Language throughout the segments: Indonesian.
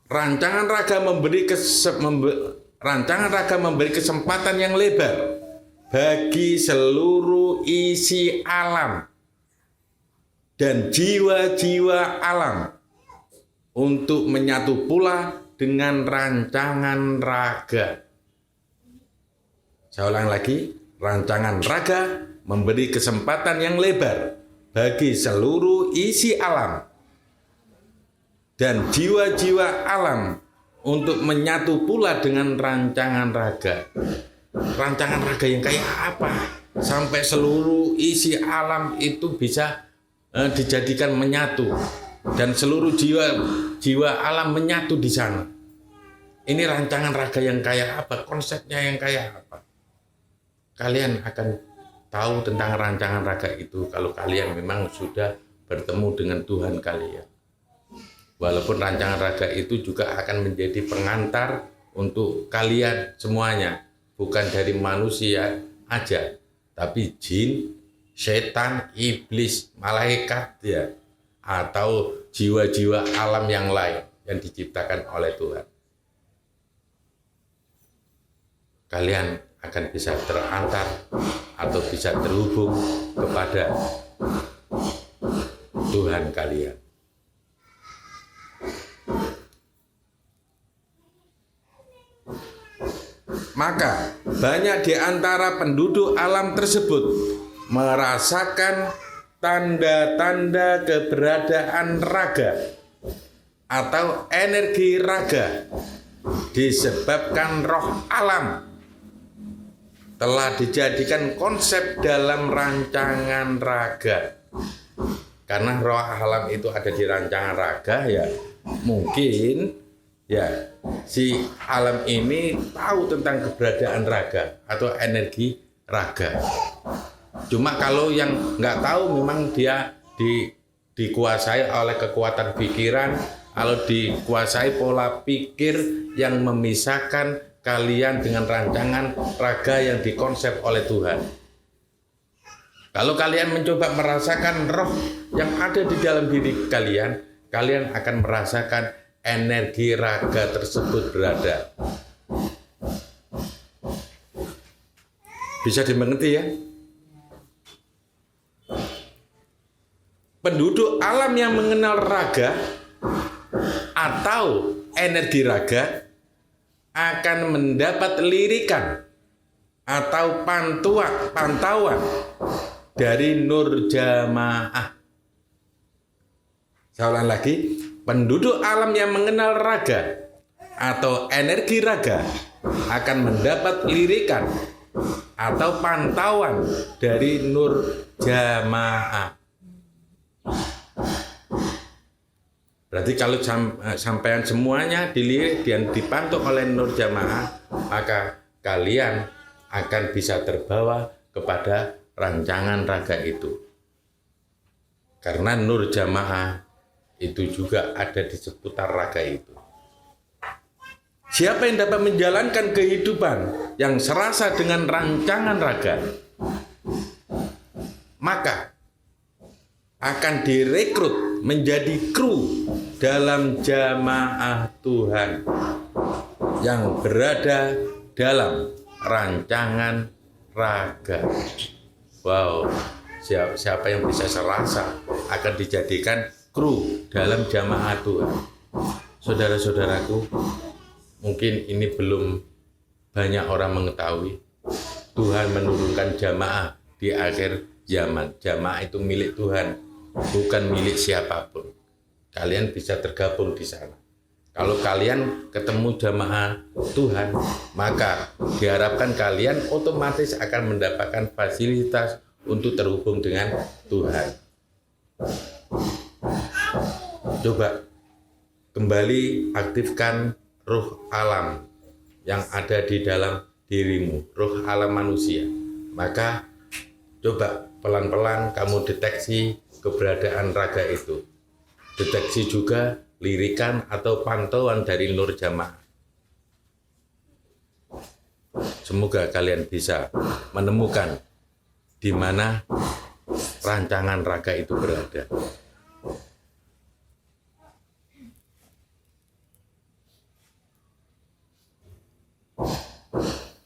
rancangan raga memberi kesempatan yang lebar bagi seluruh isi alam dan jiwa-jiwa alam untuk menyatu pula dengan rancangan raga. Saya ulang lagi, rancangan raga memberi kesempatan yang lebar bagi seluruh isi alam dan jiwa-jiwa alam untuk menyatu pula dengan rancangan raga. Rancangan raga yang kayak apa? Sampai seluruh isi alam itu bisa dijadikan menyatu dan seluruh jiwa alam menyatu di sana. Ini rancangan raga yang kayak apa? Konsepnya yang kayak apa? Kalian akan tahu tentang rancangan raga itu kalau kalian memang sudah bertemu dengan Tuhan kalian. Walaupun rancangan raga itu juga akan menjadi pengantar untuk kalian semuanya, bukan dari manusia aja, tapi jin, setan, iblis, malaikat ya, atau jiwa-jiwa alam yang lain yang diciptakan oleh Tuhan. Kalian akan bisa terantar atau bisa terhubung kepada Tuhan kalian. Maka banyak di antara penduduk alam tersebut merasakan tanda-tanda keberadaan raga atau energi raga disebabkan roh alam telah dijadikan konsep dalam rancangan raga. Karena roh alam itu ada di rancangan raga, ya mungkin ya si alam ini tahu tentang keberadaan raga atau energi raga. Cuma kalau yang nggak tahu memang dia dikuasai oleh kekuatan pikiran, kalau dikuasai pola pikir yang memisahkan kalian dengan rancangan raga yang dikonsep oleh Tuhan. Kalau kalian mencoba merasakan roh yang ada di dalam diri kalian, kalian akan merasakan energi raga tersebut berada. Bisa dimengerti ya? Penduduk alam yang mengenal raga atau energi raga akan mendapat lirikan atau pantauan dari Nur Jamaah. Saya ulang lagi, penduduk alam yang mengenal raga atau energi raga akan mendapat lirikan atau pantauan dari Nur Jamaah. Berarti kalau sampean semuanya dilirik dan dipantau oleh Nur Jamaah, maka kalian akan bisa terbawa kepada rancangan raga itu. Karena Nur Jamaah itu juga ada di seputar raga itu. Siapa yang dapat menjalankan kehidupan yang serasa dengan rancangan raga, maka akan direkrut menjadi kru dalam jamaah Tuhan yang berada dalam rancangan raga. Wow, siapa yang bisa serasa akan dijadikan kru dalam jamaah Tuhan. Saudara-saudaraku, mungkin ini belum banyak orang mengetahui. Tuhan menurunkan jamaah di akhir zaman. Jamaah itu milik Tuhan, bukan milik siapapun. Kalian bisa tergabung di sana. Kalau kalian ketemu jamaah Tuhan, maka diharapkan kalian otomatis akan mendapatkan fasilitas untuk terhubung dengan Tuhan. Coba kembali aktifkan ruh alam yang ada di dalam dirimu, ruh alam manusia. Maka coba pelan-pelan kamu deteksi keberadaan raga itu. Deteksi juga lirikan atau pantauan dari Nur Jamaah. Semoga kalian bisa menemukan di mana rancangan raga itu berada.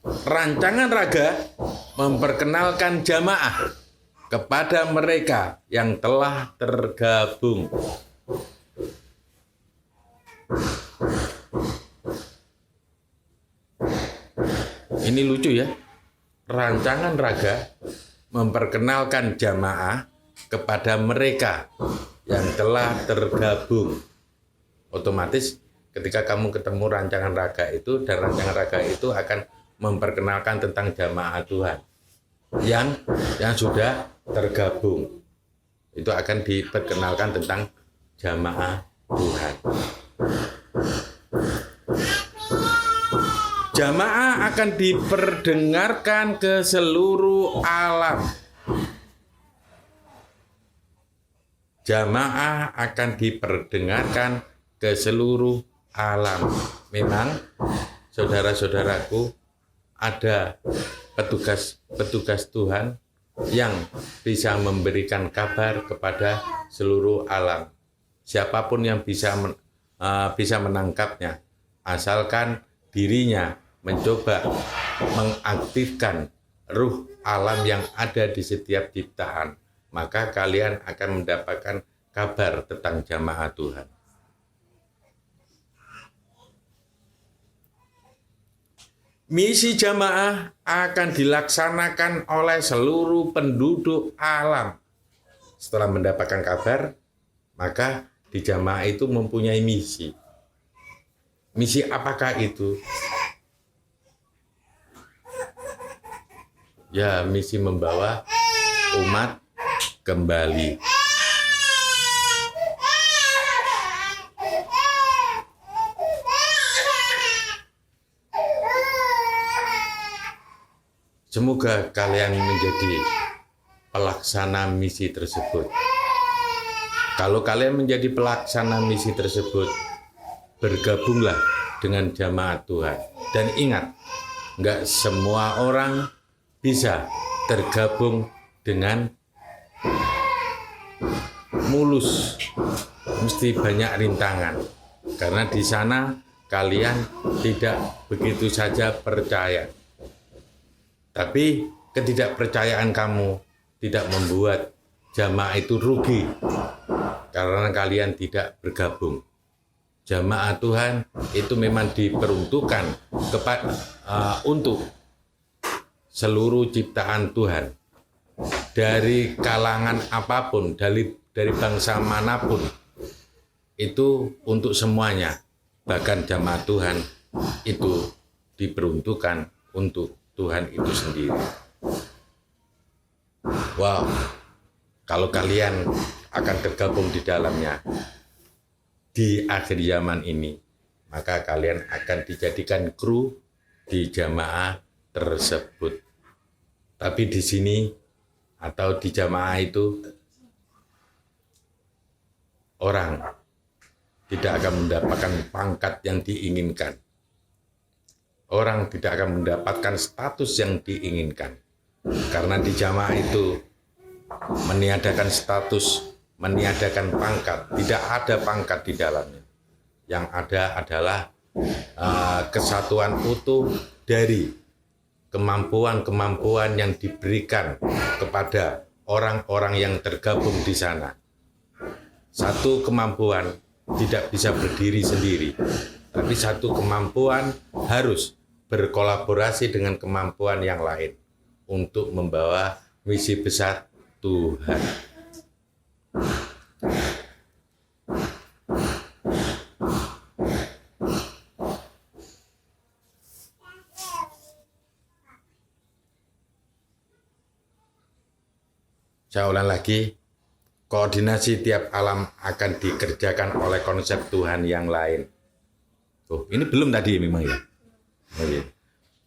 Rancangan raga memperkenalkan jamaah kepada mereka yang telah tergabung. Ini lucu ya. Rancangan raga memperkenalkan jamaah kepada mereka yang telah tergabung. Otomatis ketika kamu ketemu rancangan raga itu, dan rancangan raga itu akan memperkenalkan tentang jamaah Tuhan yang sudah tergabung. Itu akan diperkenalkan tentang jamaah Tuhan. Jamaah akan diperdengarkan ke seluruh alam. Jamaah akan diperdengarkan ke seluruh alam. Memang saudara-saudaraku, ada petugas Tuhan yang bisa memberikan kabar kepada seluruh alam. Siapapun yang bisa menangkapnya, asalkan dirinya mencoba mengaktifkan ruh alam yang ada di setiap ciptaan, maka kalian akan mendapatkan kabar tentang jamaah Tuhan. Misi jamaah akan dilaksanakan oleh seluruh penduduk alam. Setelah mendapatkan kabar, maka di jamaah itu mempunyai misi. Misi apakah itu? Ya, misi membawa umat kembali. Semoga kalian menjadi pelaksana misi tersebut. Kalau kalian menjadi pelaksana misi tersebut, bergabunglah dengan jamaah Tuhan. Dan ingat, nggak semua orang bisa tergabung dengan mulus. Mesti banyak rintangan. Karena di sana kalian tidak begitu saja percaya. Tapi ketidakpercayaan kamu tidak membuat jamaah itu rugi. Karena kalian tidak bergabung. Jamaah Tuhan itu memang diperuntukkan untuk seluruh ciptaan Tuhan, dari kalangan apapun, dari bangsa manapun, itu untuk semuanya. Bahkan jamaah Tuhan itu diperuntukkan untuk Tuhan itu sendiri. Wow, kalau kalian akan tergabung di dalamnya di akhir zaman ini, maka kalian akan dijadikan kru di jamaah tersebut. Tapi di sini atau di jamaah itu, orang tidak akan mendapatkan pangkat yang diinginkan. Orang tidak akan mendapatkan status yang diinginkan. Karena di jamaah itu meniadakan status, meniadakan pangkat, tidak ada pangkat di dalamnya. Yang ada adalah kesatuan utuh dari kemampuan-kemampuan yang diberikan kepada orang-orang yang tergabung di sana. Satu kemampuan tidak bisa berdiri sendiri, tapi satu kemampuan harus berkolaborasi dengan kemampuan yang lain untuk membawa misi besar Tuhan. Saya ulang lagi, koordinasi tiap alam akan dikerjakan oleh konsep Tuhan yang lain. Oh, ini belum tadi memang ya.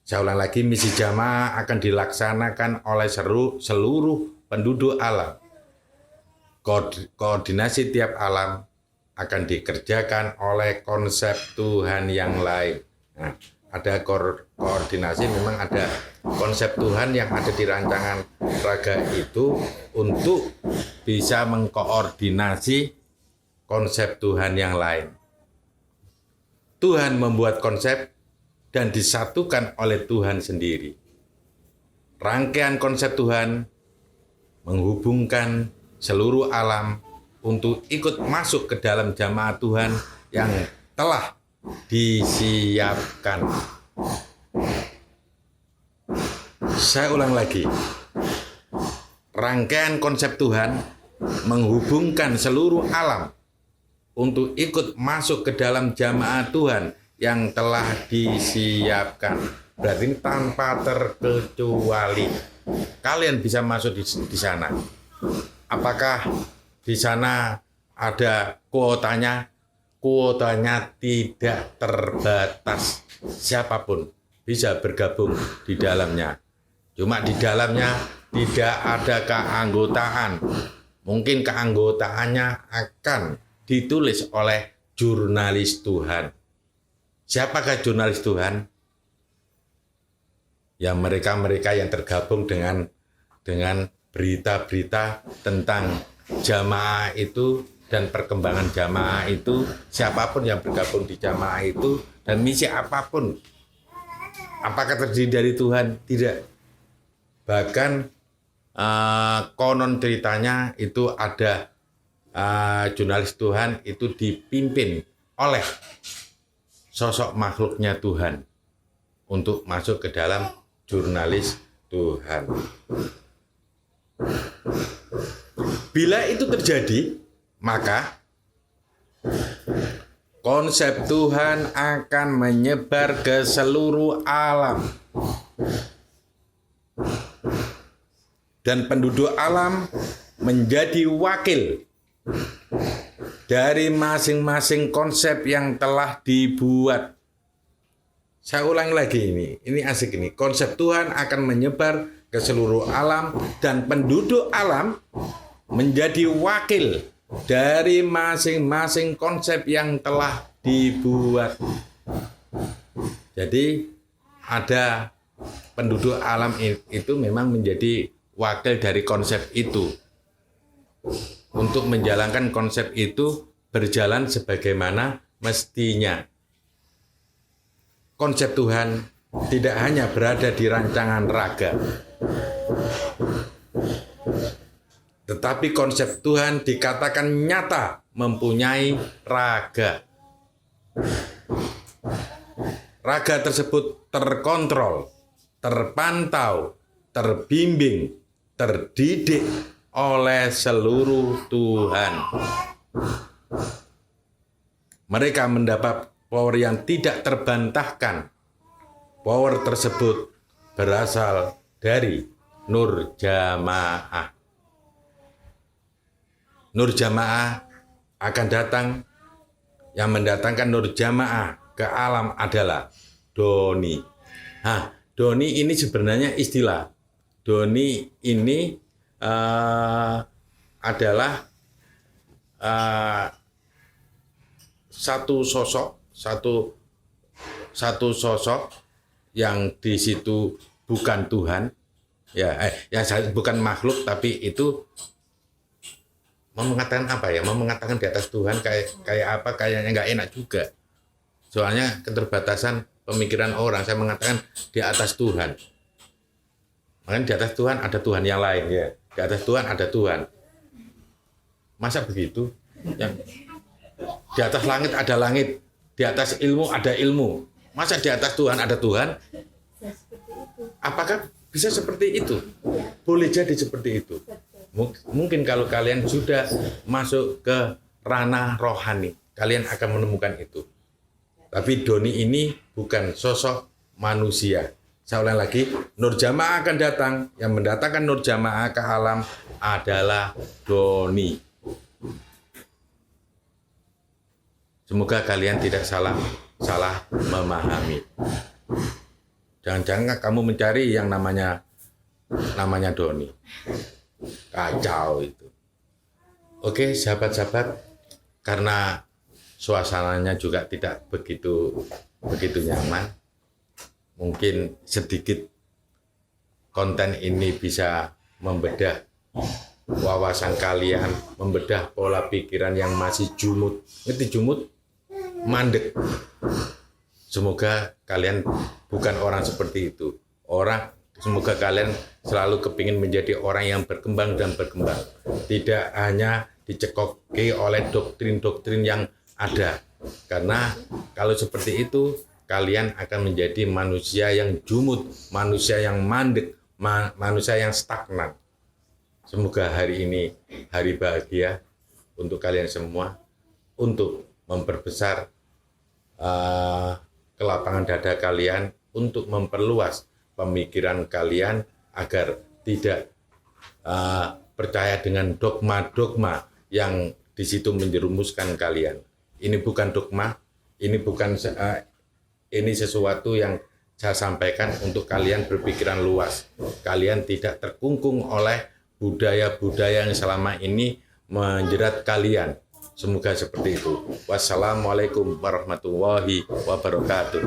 Saya ulang lagi, misi jamaah akan dilaksanakan oleh seluruh penduduk alam. Koordinasi tiap alam akan dikerjakan oleh konsep Tuhan yang lain. Nah, ada koordinasi, memang ada konsep Tuhan yang ada di rancangan raga itu untuk bisa mengkoordinasi konsep Tuhan yang lain. Tuhan membuat konsep dan disatukan oleh Tuhan sendiri. Rangkaian konsep Tuhan menghubungkan seluruh alam untuk ikut masuk ke dalam jamaah Tuhan yang telah disiapkan. Saya ulang lagi. Rangkaian konsep Tuhan menghubungkan seluruh alam untuk ikut masuk ke dalam jamaah Tuhan yang telah disiapkan. Berarti ini tanpa terkecuali. Kalian bisa masuk di sana. Apakah di sana ada kuotanya? Kuotanya tidak terbatas. Siapapun bisa bergabung di dalamnya. Cuma di dalamnya tidak ada keanggotaan. Mungkin keanggotaannya akan ditulis oleh jurnalis Tuhan. Siapakah jurnalis Tuhan? Ya mereka-mereka yang tergabung dengan berita-berita tentang jamaah itu dan perkembangan jamaah itu, siapapun yang bergabung di jamaah itu dan misi apapun. Apakah terdiri dari Tuhan? Tidak. Bahkan konon ceritanya itu ada jurnalis Tuhan itu dipimpin oleh sosok makhluknya Tuhan untuk masuk ke dalam jurnalis Tuhan. Bila itu terjadi, maka konsep Tuhan akan menyebar ke seluruh alam. Dan penduduk alam menjadi wakil dari masing-masing konsep yang telah dibuat. Saya ulang lagi ini asik ini. Konsep Tuhan akan menyebar ke seluruh alam dan penduduk alam menjadi wakil dari masing-masing konsep yang telah dibuat. Jadi ada penduduk alam itu memang menjadi wakil dari konsep itu. Untuk menjalankan konsep itu berjalan sebagaimana mestinya. Konsep Tuhan tidak hanya berada di rancangan raga, tetapi konsep Tuhan dikatakan nyata mempunyai raga. Raga tersebut terkontrol, terpantau, terbimbing, terdidik oleh seluruh Tuhan. Mereka mendapat power yang tidak terbantahkan. Power tersebut berasal dari Nur Jamaah. Nur Jamaah akan datang, yang mendatangkan Nur Jamaah ke alam adalah Doni. Doni ini sebenarnya istilah. Doni ini adalah satu sosok yang di situ bukan Tuhan, bukan makhluk, tapi itu mau mengatakan apa ya? Mau mengatakan di atas Tuhan kayak apa? Kayaknya nggak enak juga. Soalnya keterbatasan pemikiran orang. Saya mengatakan di atas Tuhan. Makanya di atas Tuhan ada Tuhan yang lain ya. Di atas Tuhan ada Tuhan. Masa begitu? Yang di atas langit ada langit, di atas ilmu ada ilmu. Masa di atas Tuhan ada Tuhan? Apakah bisa seperti itu? Boleh jadi seperti itu. Mungkin kalau kalian sudah masuk ke ranah rohani, kalian akan menemukan itu. Tapi Doni ini bukan sosok manusia. Saya ulang lagi, Nur Jamaah akan datang. Yang mendatangkan Nur Jamaah ke alam adalah Doni. Semoga kalian tidak salah memahami. Jangan-jangan kamu mencari yang namanya Doni. Kacau itu. Oke, sahabat-sahabat, karena suasananya juga tidak begitu nyaman, mungkin sedikit konten ini bisa membedah wawasan kalian, membedah pola pikiran yang masih jumut. Ngerti jumut? Mandek. Semoga kalian bukan orang seperti itu. Semoga kalian selalu kepingin menjadi orang yang berkembang dan berkembang. Tidak hanya dicekoki oleh doktrin-doktrin yang ada. Karena kalau seperti itu, kalian akan menjadi manusia yang jumud, manusia yang mandek, manusia yang stagnan. Semoga hari ini hari bahagia untuk kalian semua, untuk memperbesar kelapangan dada kalian, untuk memperluas pemikiran kalian agar tidak percaya dengan dogma-dogma yang di situ menjerumuskan kalian. Ini bukan dogma, ini sesuatu yang saya sampaikan untuk kalian berpikiran luas. Kalian tidak terkungkung oleh budaya-budaya yang selama ini menjerat kalian. Semoga seperti itu. Wassalamualaikum warahmatullahi wabarakatuh.